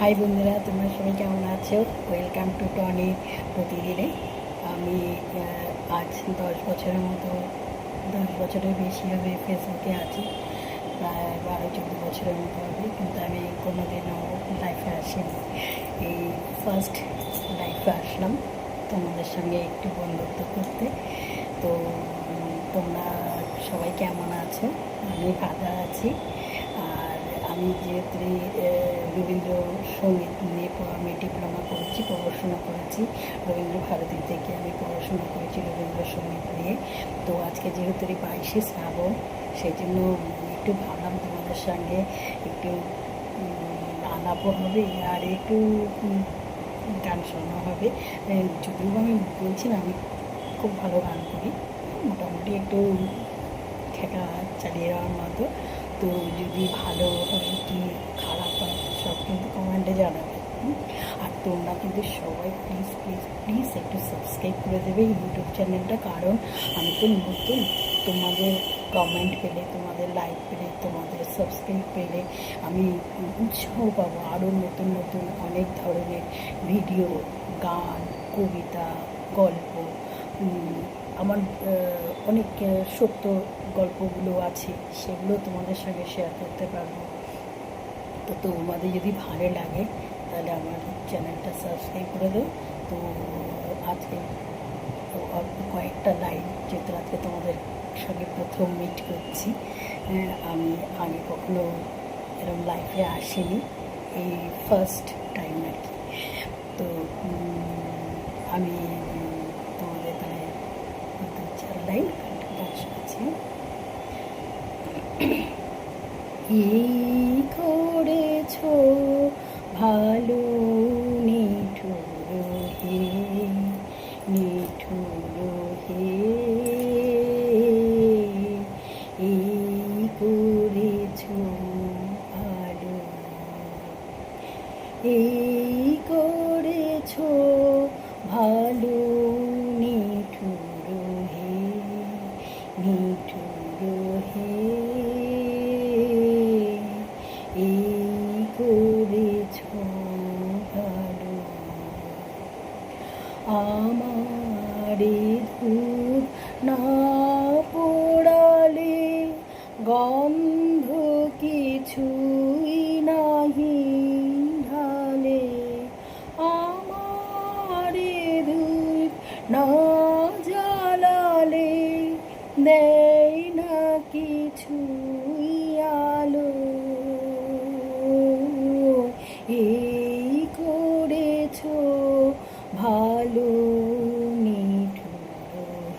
High বন্ধুরা, তোমরা সবাই কেমন আছো? ওয়েলকাম টু টনি প্রতিদিনে। আমি আজ 10 বছরের মতো, 10 বছরের বেশি হবে ফেসবুকে আছি। প্রায় 12-14 বছরের মতো হবে, কিন্তু আমি কোনোদিনও লাইফে আসিনি। এই ফার্স্ট লাইফে আসলাম তোমাদের সঙ্গে একটু বন্ধুত্ব করতে। তো তোমরা সবাই কেমন আছো? আমি ভালো আছি। আর আমি যেহেতু রবীন্দ্রসঙ্গীত নিয়ে আমি ডিপ্লোমা করেছি, পড়াশোনা করেছি রবীন্দ্র ভারতী থেকে। আমি পড়াশোনা করেছি রবীন্দ্রসঙ্গীত নিয়ে। তো আজকে যেহেতু 22শে শ্রাবণ, সেই জন্য একটু ভাবলাম তোমাদের সঙ্গে একটু আলাপও হবে আর একটু গান শোনা হবে। যদিও আমি বলছি না আমি খুব ভালো গান করি, মোটামুটি একটু ঠেকা চালিয়ে যাওয়ার মতো। তো যদি ভালো হয় কি খারাপ হয় সব কিন্তু কমেন্টে জানাবে। আর তোমরা কিন্তু সবাই প্লিজ প্লিজ প্লিজ একটু সাবস্ক্রাইব করে দেবে ইউটিউব চ্যানেলটা, কারণ আমি তো নতুন। তোমাদের কমেন্ট পেলে, তোমাদের লাইক পেলে, তোমাদের সাবস্ক্রাইব পেলে আমি উৎসাহ পাবো আরও নতুন নতুন অনেক ধরনের ভিডিও, গান, কবিতা, গল্প। আমার অনেক সত্য গল্পগুলো আছে, সেগুলো তোমাদের সঙ্গে শেয়ার করতে পারবো। তো তোমাদের যদি ভালো লাগে তাহলে আমার চ্যানেলটা সাবস্ক্রাইব করে দাও। তো আজকে অল্প কয়েকটা লাইন, যেহেতু আজকে তোমাদের সঙ্গে প্রথম মিট করছি, আমি আগে কখনো এরকম লাইফে আসিনি, এই ফার্স্ট টাইম আর কি। তো আমি তোমাদের তাহলে 2-4 লাইন গান শোনাচ্ছি। এই করেছ ভালো নিঠুর হে, নিঠুর হে, এই করেছ ভালো, এই করেছ ভালো নিঠুর হে, নিঠুর হে, এই করেছ ভালো। আমারে ধূপ না পোড়ালে গন্ধ কিছুই নাহি ঢালে, আমারে ধূপ না জ্বালালে দেয় না কিছুই আলো, এই করেছ ভালো নিঠুর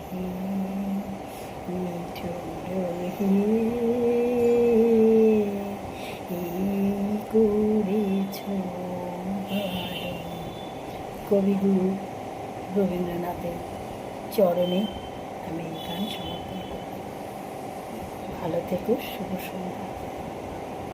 হে, নিঠুর হে, এই করেছ ভালো। কবিগুরু রবীন্দ্রনাথের চরণে আমি এই গান সমর্পণ করব। ভালো থেকো, শুভ সন্ধ্যা।